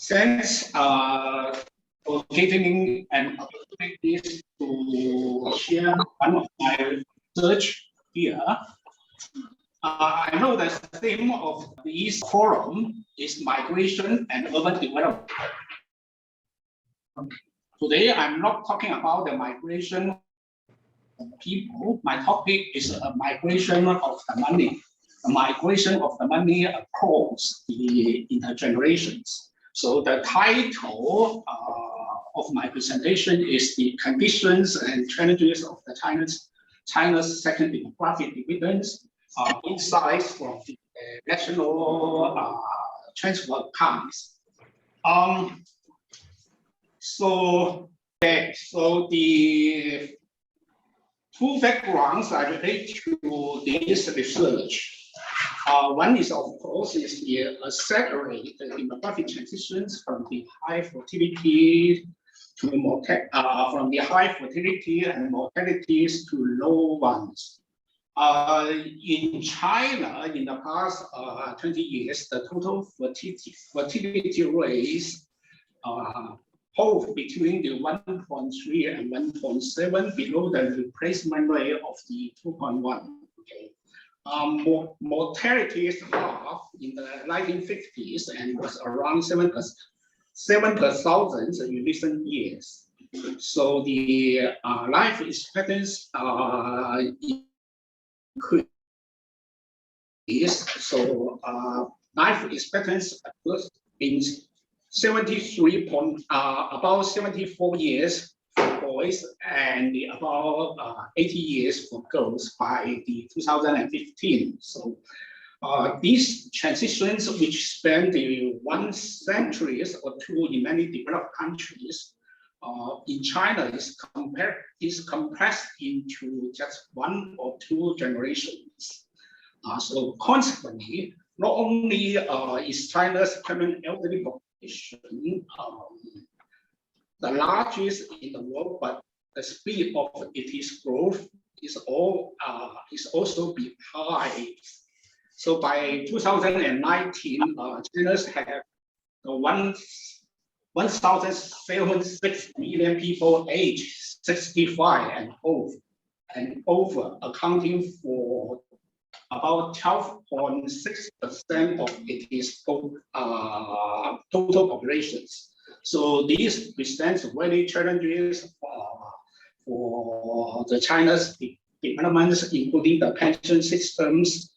Thanks for giving me an opportunity to share one of my research here. I know the theme of this forum is migration and urban development. Today, I'm not talking about the migration of people. My topic is a migration of the money, the migration of the money across the intergenerations. So the title of my presentation is the conditions and challenges of the China's second demographic dividends, insights from the national transfer accounts. So the two backgrounds I relate to this research. One is, of course, is the accelerated demographic transitions from the high fertility to from the high fertility and mortalities to low ones. In China, in the past 20 years, the total fertility rates hold between the 1.3 and 1.7, below the replacement rate of the 2.1. Okay. Mortality is half in the 1950s and was around 7 per thousand in recent years. So the life expectancy increased. So life expectancy is 73 about 74 years for boys and about 80 years for girls by the 2015. So these transitions, which span the 1 century or two in many developed countries, in China is compressed into just 1 or 2 generations. So consequently, not only is China's current elderly population the largest in the world, but the speed of its growth is also be high. So by 2019, China's have 1,706 million people aged 65 and over, accounting for about 12.6% of its total populations. So this presents very challenges for the China's developments, including the pension systems,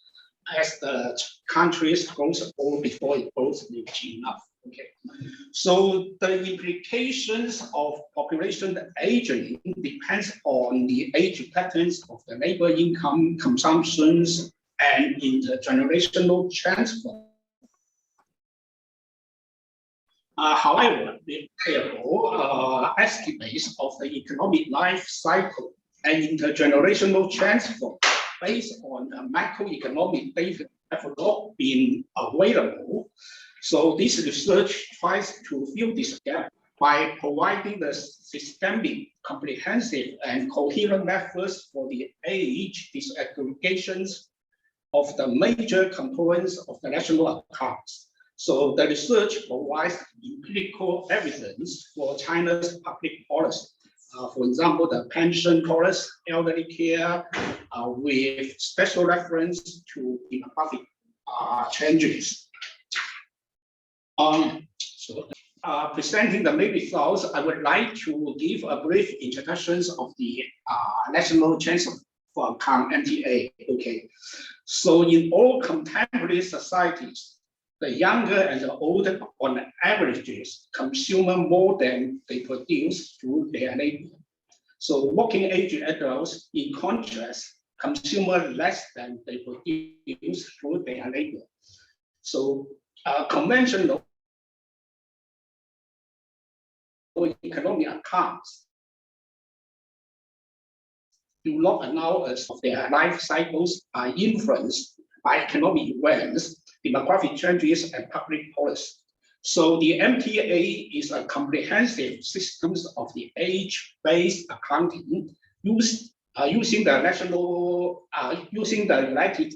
as the country's grows old before it grows rich enough. Okay. So the implications of population aging depends on the age patterns of the labor income, consumptions, and intergenerational transfer. However, the estimates of the economic life cycle and intergenerational transfer based on macroeconomic data have not been available. So this research tries to fill this gap by providing the systemic, comprehensive, and coherent methods for the age disaggregations of the major components of the national accounts. So the research provides empirical evidence for China's public policy. For example, the pension policy, elderly care, with special reference to demographic changes. Presenting the main results, I would like to give a brief introduction of the National Transfer Account (NTA). Okay, so in all contemporary societies, the younger and the older, on average, consume more than they produce through their labor. So working age adults, in contrast, consume less than they produce through their labor. So conventional economic accounts do not allow us of their life cycles are influenced by economic events, demographic changes, and public policy. So the MTA is a comprehensive system of the age-based accounting using the United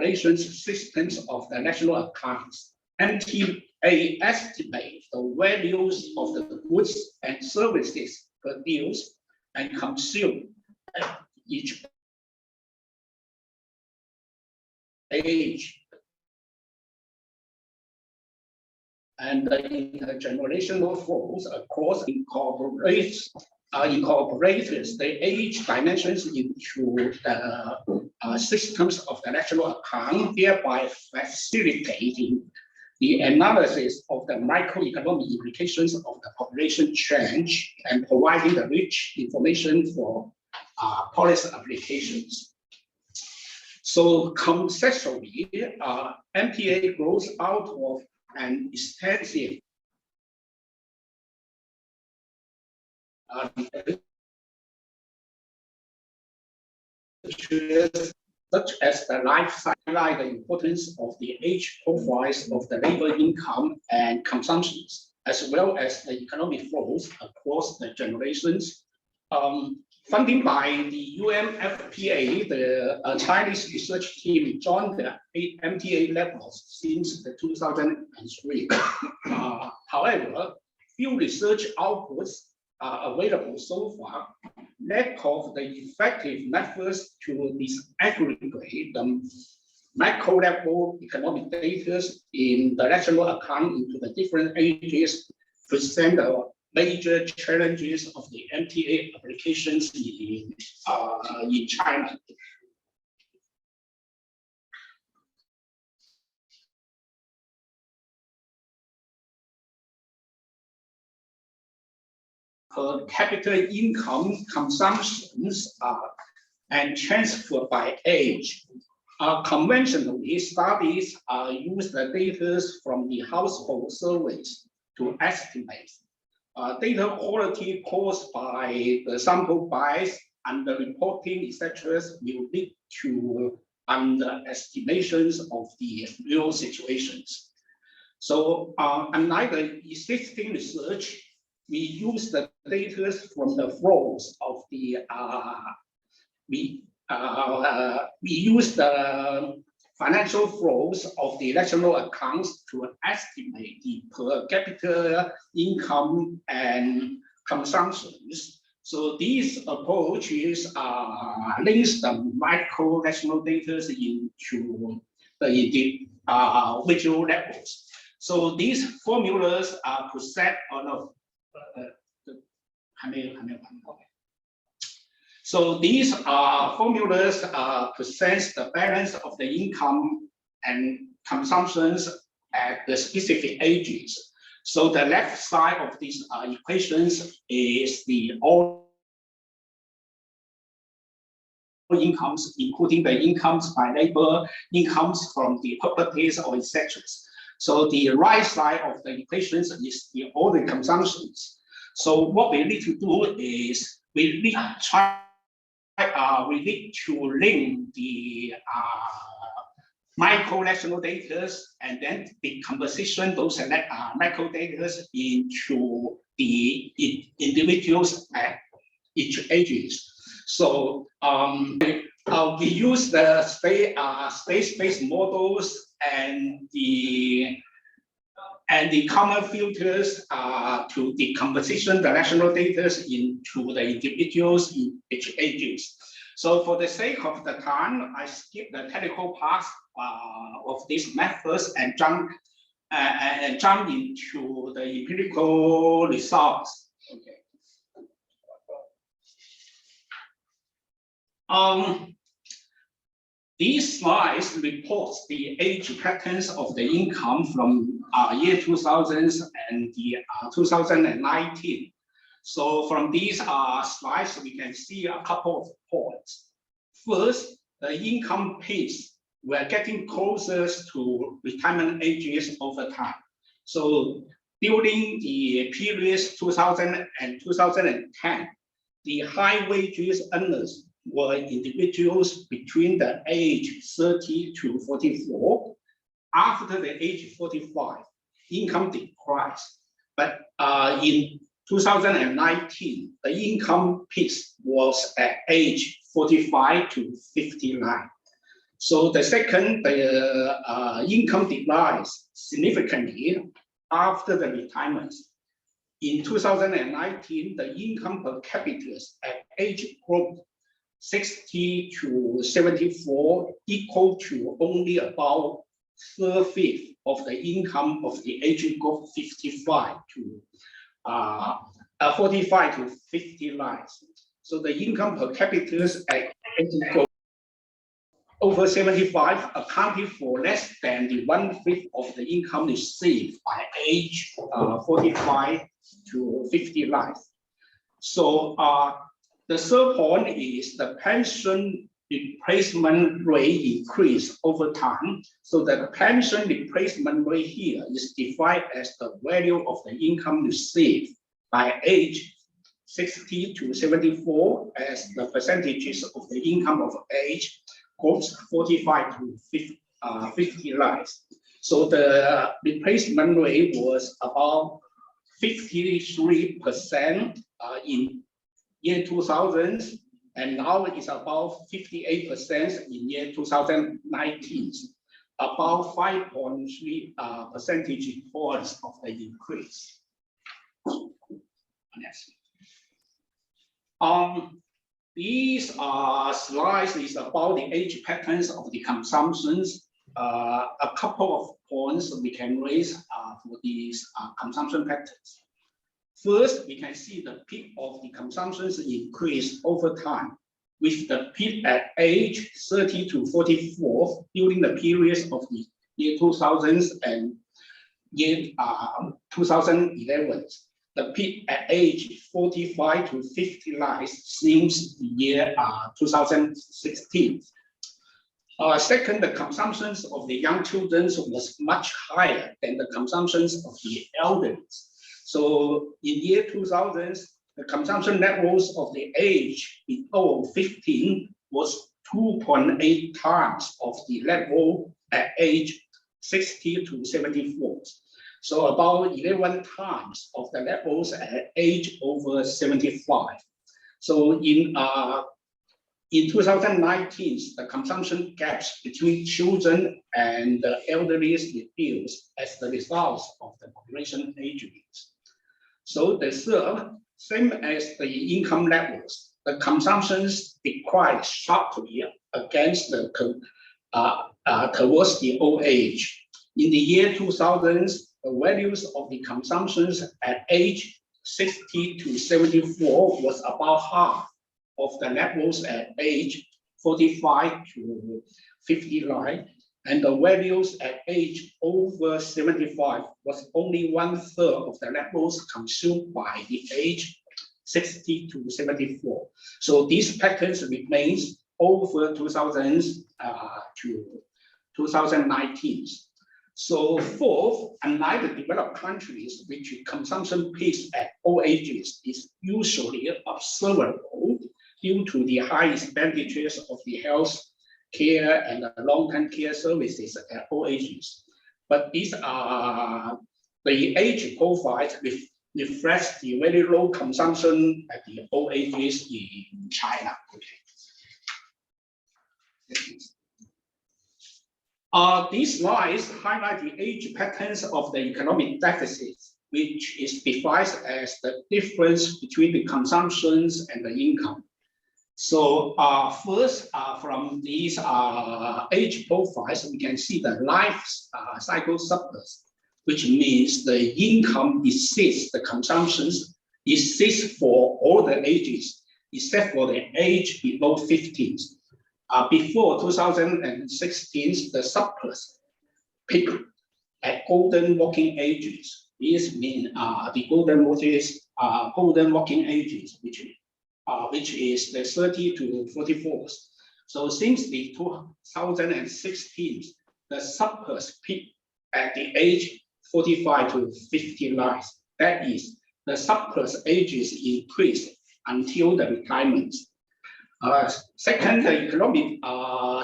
Nations systems of the national accounts. MTA estimates the values of the goods and services produced and consumed at each age. And the intergenerational flows, of course, incorporates the age dimensions into the systems of the national account, thereby facilitating the analysis of the microeconomic implications of the population change and providing the rich information for policy applications. So conceptually, MPA grows out of an extensive such as the life cycle, the importance of the age profiles of the labor income and consumptions, as well as the economic flows across the generations. Funding by the UMFPA, the Chinese research team joined the MTA levels since the 2003. However, few research outputs are available so far. Lack of the effective methods to disaggregate the macro level economic data in the national account into the different ages present the major challenges of the MTA applications in China. Per capita income consumptions and transfer by age. Conventionally, studies use the data from the household surveys to estimate. Data quality caused by the sample bias and the reporting, etc., will lead to underestimations of the real situations. So, unlike the existing research, we use the data from the flows of the we use the financial flows of the national accounts to estimate the per capita income and consumptions. So these approaches links the micro national data into the individual levels. So these formulas are preset on a so these formulas present the balance of the income and consumptions at the specific ages. So the left side of these equations is the all incomes, including the incomes by labor, incomes from the properties or etc. So the right side of the equations is all the consumptions. So what we need to do is we need to link the micro national data and then the composition those macro data into the individuals at each ages. So we use the space-based models and the common filters to the composition, the national data into the individuals in each ages. So for the sake of the time, I skip the technical part of these methods and jump into the empirical results. Okay. These slides report the age patterns of the income from year 2000 and the 2019. So from these slides, we can see a couple of points. First, the income peaks were getting closer to retirement ages over time. So during the periods 2000 and 2010, the high wages earners were individuals between the age 30 to 44. After the age 45, income decreased. But in 2019, the income peak was at age 45 to 59. So the second, the income declines significantly after the retirement. in 2019, the income per capita at age group 60 to 74 equal to only about 1/5 of the income of the age group 45 to 50 lives. So the income per capita at age group over 75 accounted for less than the 1/5 of the income received by age 45 to 50 lives. So the third point is the pension replacement rate increase over time. So the pension replacement rate here is defined as the value of the income received by age 60 to 74 as the percentages of the income of age groups 45 to 50 lives. So the replacement rate was about 53% in year 2000, and now it's about 58% in year 2019, about 5.3 percentage points of the increase. Next. These slides is about the age patterns of the consumptions. A couple of points we can raise for these consumption patterns. First, we can see the peak of the consumptions increase over time, with the peak at age 30 to 44 during the periods of the year 2000 and year 2011. The peak at age 45 to 50 lives since the year 2016. Second, the consumptions of the young children was much higher than the consumptions of the elderly. So in year 2000, the consumption levels of the age below 15 was 2.8 times of the level at age 60 to 74. So about 11 times of the levels at age over 75. So in 2019, the consumption gaps between children and the elderly reduced as the result of the population aging. So the third, same as the income levels, the consumptions declined sharply against the towards the old age. In the year 2000, the values of the consumptions at age 60 to 74 was about half of the levels at age 45 to 59, and the values at age over 75 was only 1/3 of the levels consumed by the age 60 to 74. So these patterns remains over 2000 to 2019. So fourth, unlike the developed countries, which consumption peaks at all ages is usually observable due to the high expenditures of the health care and long-term care services at all ages. But these are the age profiles reflects the very low consumption at the old ages in China. These slides highlight the age patterns of the economic deficits, which is defined as the difference between the consumptions and the income. So first, from these age profiles, we can see the life cycle surplus, which means the income exceeds the consumptions, exceeds for all the ages, except for the age below 15. Before 2016, the surplus peaked at golden working ages. This means the golden working ages, which is the 30 to 44. So since the 2016, the surplus peaked at the age 45 to 59. That is, the surplus ages increased until the retirement. Second, the economic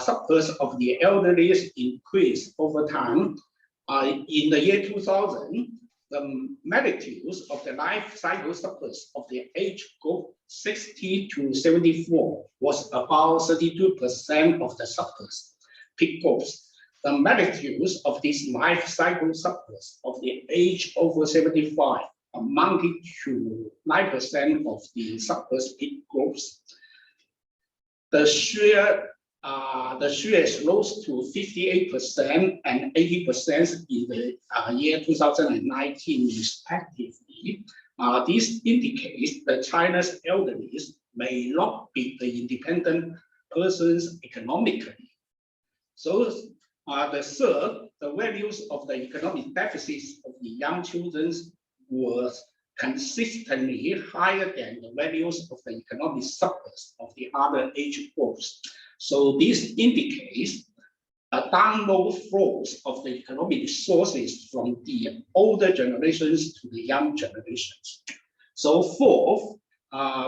surplus of the elderly increased over time. In the year 2000, the magnitudes of the life cycle surplus of the age group 60 to 74 was about 32% of the surplus peak groups. The magnitudes of this life cycle surplus of the age over 75 amounted to 9% of the sub-Pacific groups. The share rose to 58% and 80% in the year 2019 respectively. This indicates that China's elderly may not be the independent persons economically. So the third, the values of the economic deficits of the young children was consistently higher than the values of the economic surplus of the other age groups. So this indicates a downward flows of the economic resources from the older generations to the young generations. So fourth,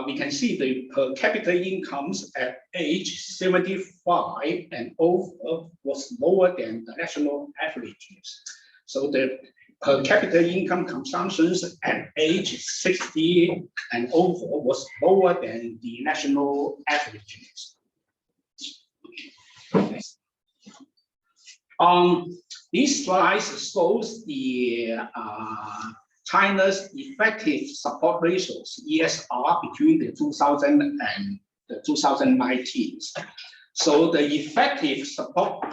we can see the per capita incomes at age 75 and over was lower than the national averages. So the per capita income consumptions at age 60 and over was lower than the national averages. This slide shows the China's effective support ratios, ESR, between the 2000 and the 2019. So the effective support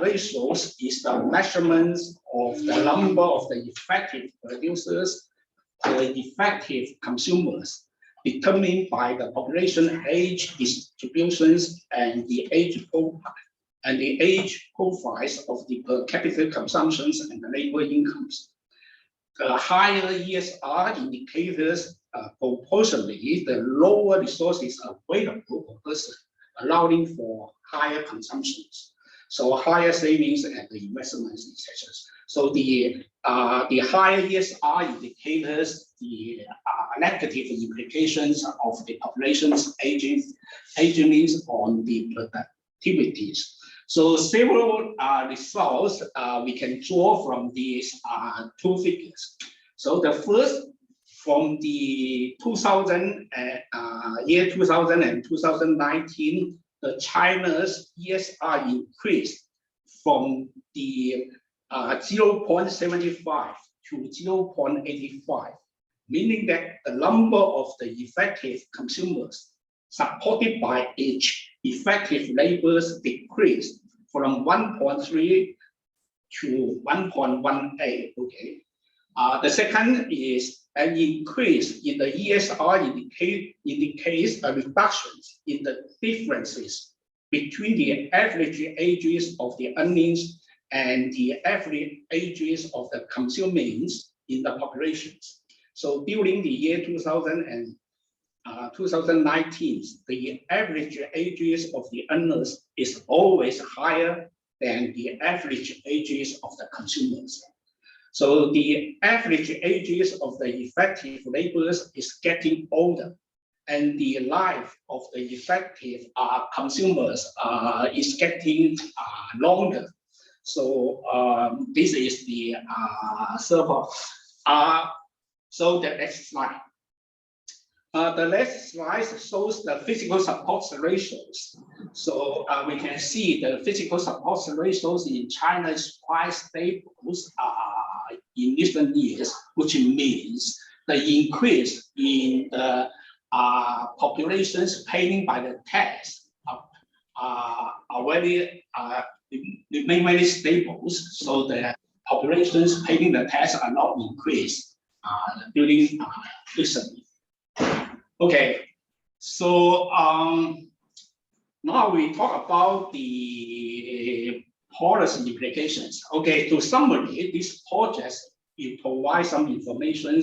ratios is the measurements of the number of the effective producers per effective consumers, determined by the population age distributions and the age profile and the age profiles of the per capita consumptions and the labor incomes. The higher ESR indicators proportionally the lower resources available per person, allowing for higher consumptions. So higher savings and the investments, etc. So the higher ESR indicators the negative implications of the population's aging on the productivities. So several results we can draw from these two figures. So the first, from the year 2000 and 2019, the China's ESR increased from the 0.75 to 0.85, meaning that the number of the effective consumers supported by each effective labors decreased from 1.3 to 1.18. Okay. The second is an increase in the ESR indicates a reduction in the differences between the average ages of the earnings and the average ages of the consumers in the populations. So during the year 2000 and 2019, the average ages of the earners is always higher than the average ages of the consumers. So the average ages of the effective laborers is getting older, and the life of the effective consumers is getting longer. So this is the support. So the next slide. The next slide shows the physical support ratios. So we can see the physical support ratios in China is quite stable in recent years, which means the increase in the populations paying by the tax are remain very stable. So the populations paying the tax are not increased during recently. Okay, so now we talk about the policy implications. Okay, to summary, this project will provide some information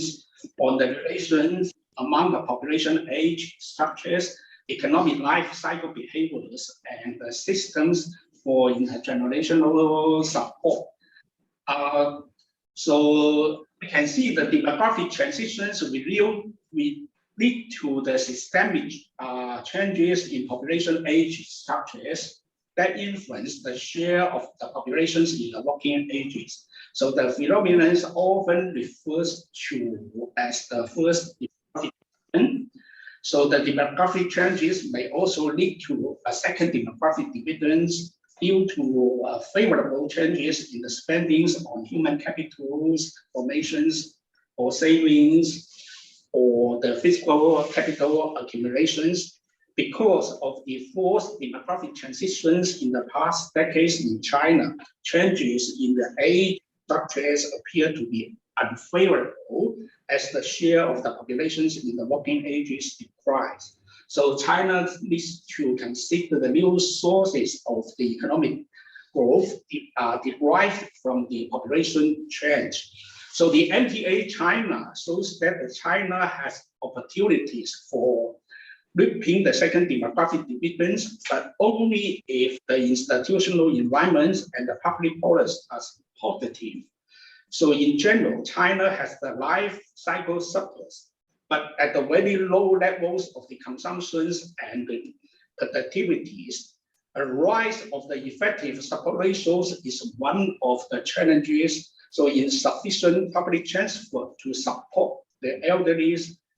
on the relations among the population age structures, economic life cycle behaviors, and the systems for intergenerational support. So we can see the demographic transitions will lead to the systemic changes in population age structures that influence the share of the populations in the working ages. So the phenomenon often refers to as the first demographic dividend. So the demographic changes may also lead to a second demographic dividends due to favorable changes in the spendings on human capitals, formations, or savings or the physical capital accumulations. Because of the forced demographic transitions in the past decades in China, changes in the age structures appear to be unfavorable as the share of the populations in the working ages declines. So China needs to consider the new sources of the economic growth derived from the population change. So the MTA China shows that China has opportunities for reaping the second demographic dividends, but only if the institutional environment and the public policy are positive. So in general, China has the life cycle surplus, but at the very low levels of the consumptions and the productivities. A rise of the effective support ratios is one of the challenges. So insufficient public transport to support the elderly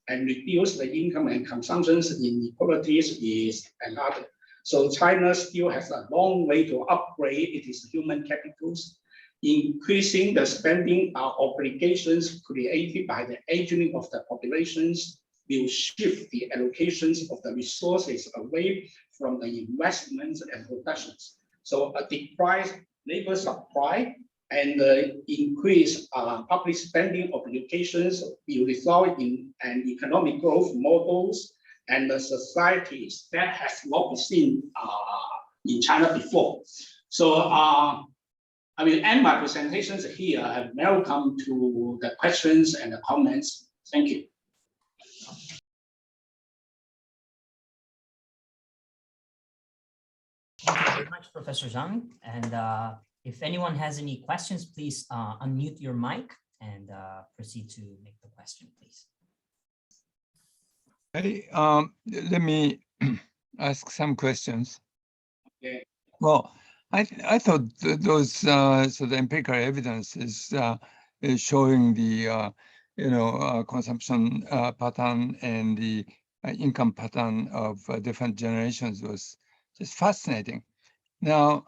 and reduce the income and consumptions inequalities is another. So China still has a long way to upgrade its human capitals. Increasing the spending obligations created by the aging of the populations will shift the allocations of the resources away from the investments and productions. So a decreased labor supply and the increased public spending obligations will result in an economic growth models and the societies that has not been seen in China before. So I will end my presentations here and welcome to the questions and the comments. Thank you. Thank you very much, Professor Zhang. And if anyone has any questions, please unmute your mic and proceed to make the question, please. Hey, let me ask some questions. Okay. Well, I thought those so the empirical evidence is showing the consumption pattern and the income pattern of different generations was just fascinating. Now,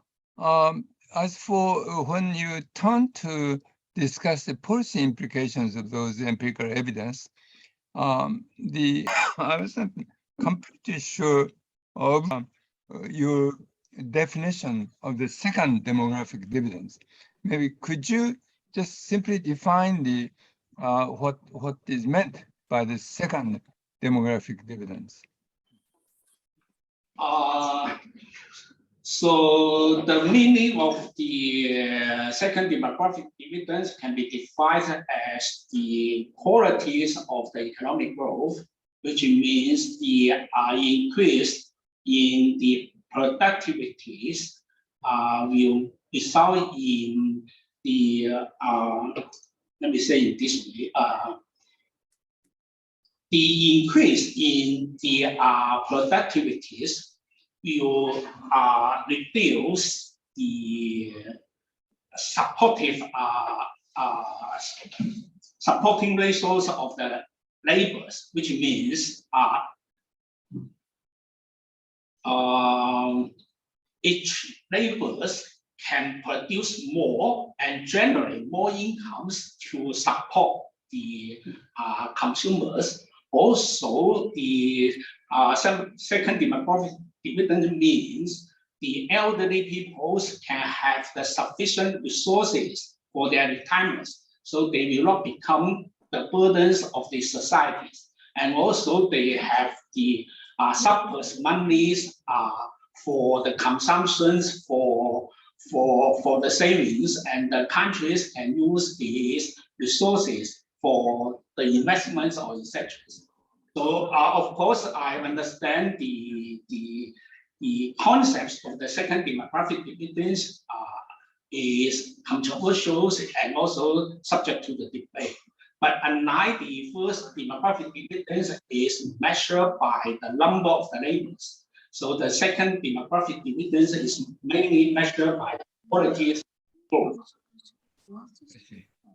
as for when you turn to discuss the policy implications of those empirical evidence, I wasn't completely sure of your definition of the second demographic dividends. Maybe could you just simply define the what is meant by the second demographic dividends? So the meaning of the second demographic dividends can be defined as the qualities of the economic growth, which means the increase in the productivities will result in the, let me say it this way, the increase in the productivities will reduce the supporting ratios of the labors, which means each laborers can produce more and generate more incomes to support the consumers. Also, the second demographic dividend means the elderly people can have the sufficient resources for their retirements, so they will not become the burdens of the societies. And also, they have the surplus monies for the consumptions, for the savings, and the countries can use these resources for the investments or etc. So of course, I understand the concepts of the second demographic dividends is controversial and also subject to the debate. But unlike the first demographic dividends is measured by the number of the laborers. So the second demographic dividends is mainly measured by the quality of growth.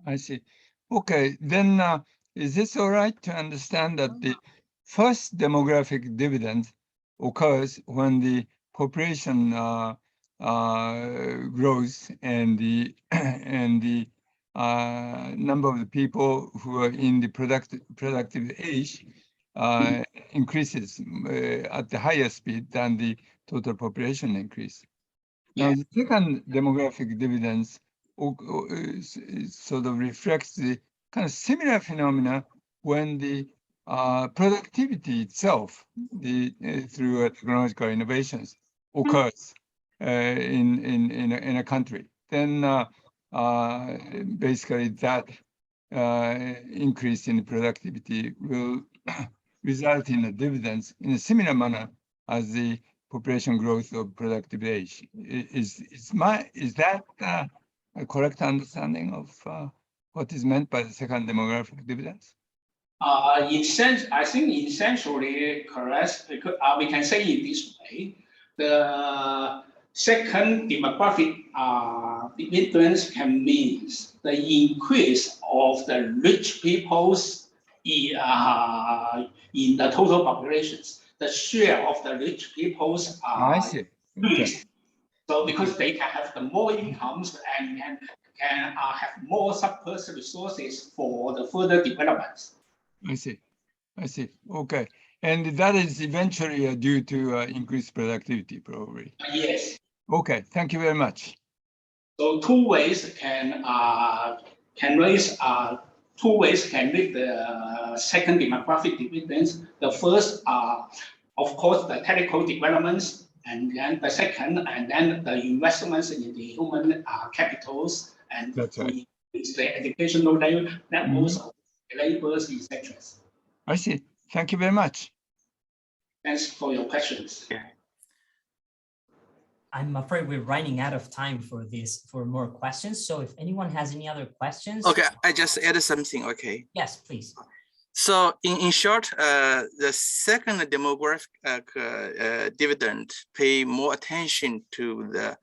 I see. Okay, then is this all right to understand that the first demographic dividend occurs when the population grows and the number of the people who are in the productive age increases at the higher speed than the total population increase. Now, the second demographic dividends sort of reflects the kind of similar phenomena when the productivity itself, through technological innovations, occurs in a country. Then basically that increase in productivity will result in a dividends in a similar manner as the population growth of productive age. Is that a correct understanding of what is meant by the second demographic dividends? In sense, I think essentially correct, because we can say it this way: the second demographic dividends can mean the increase of the rich people's in the total populations. The share of the rich people's I see. increased. So because they can have the more incomes and can have more surplus resources for the further developments. I see. Okay. And that is eventually due to increased productivity, probably. Yes. Okay. Thank you very much. So two ways can make the second demographic dividends. The first are, of course, the technical developments, and then the second, and then the investments in the human capitals and That's right. the educational levels of laborers, etc. I see. Thank you very much. Thanks for your questions. I'm afraid we're running out of time for more questions. So if anyone has any other questions. Okay, I just added something, okay. Yes, please. So in short, the second demographic dividend pay more attention to the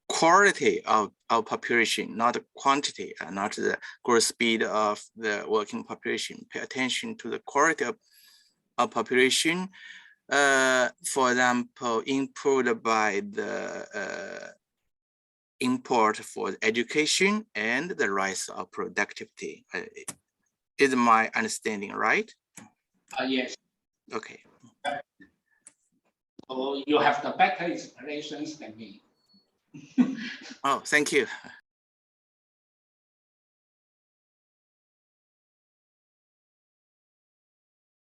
quality of our population, not the quantity, not the growth speed of the working population. Pay attention to the quality of population. For example, improved by the import for education and the rise of productivity. Is my understanding right? Yes. Okay. So you have the better explanations than me. Oh, thank you.